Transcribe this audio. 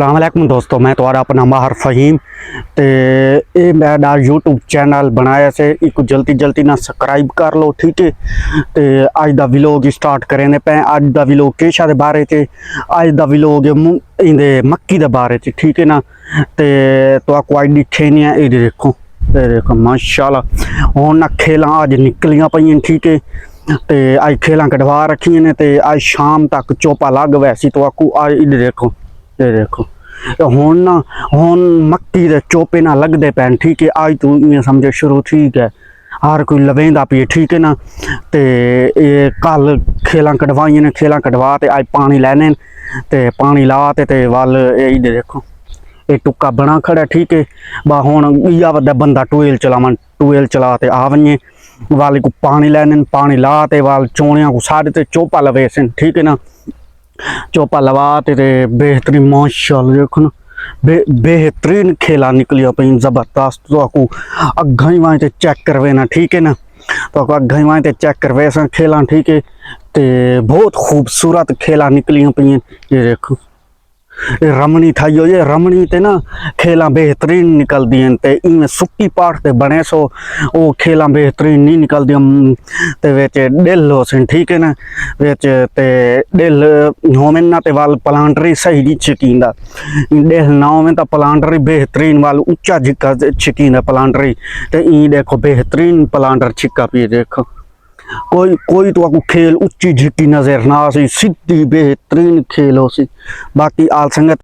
अस्सलामुअलैकुम दोस्तों, मैं तुम्हारा अपना माहर फहीम ते ये मेरा यूट्यूब चैनल बनाया से एक जल्दी ना सब्सक्राइब कर लो, ठीक है। ते अज दा व्लॉग स्टार्ट करें पे। अज दा व्लॉग केशा दे बारे च, अज दा व्लॉग इंदे मक्की दे बारे च, ठीक है ना। ते तो आपको अज दिखे नहीं है, ये देखो माशाल्लाह हुण ना खेलां अज निकलियां पईयां, ठीक है। ते अज खेलां कढवा रखियां ने ते अज शाम तक चोपा लग वैसी तो आपको अज देखो हुण ना हुण मक्की दे चोपे ना लगदे पैन, ठीक है। अज तू इयां समझो शुरू, ठीक है, हर कोई लवेंदा पे, ठीक है ना। ते ये कल खेलां कढवाइयां ने, खेलां कढवा ते अज पानी लैने ते पानी ला ते वल ये देखो ये टुक्का बना खड़ा, ठीक है। बा हुण इया वड्डा बंदा टूएल चलावन, टूएल चला ते आ वने वाल को पानी लैने, पानी ला ते वाल चोणियां को सारे ते चोपा लवे सन, ठीक है ना। चोपा लवा ते बेहतरीन माशाल्लाह देखो ना, बेहतरीन खेला निकलिया पई जबरदस्त। तो आपको अग्गा ही वहाँ ते चेक करवे ना, ठीक है ना। तो आपको अग्गा ही वहाँ ते चेक करवे सन खेला, ठीक है। ते बहुत खूबसूरत खेला निकलियां पई, ये देखो ये रमणी था यो, ये रमणी ते ना खेला बेहतरीन निकल दी ते इवें सुक्की पाठ ते बने सो वो खेला बेहतरीन नहीं निकल दी ते विच डिल हो सन, ठीक है ना। विच ते डिल होवें ना ते वाल प्लांटरी सही नहीं छिकींदा, डिल ना होवें तो प्लांटरी बेहतरीन वाल उच्चा जिक्का छिकींदा प्लांटरी ते ई देखो बेहतरीन प्लांटर छिक्का पी देखो। कोई तो आपको खेल उच्ची झिकी नजर ना सी, सीधी बेहतरीन खेल हो सी। बाकी आल संगत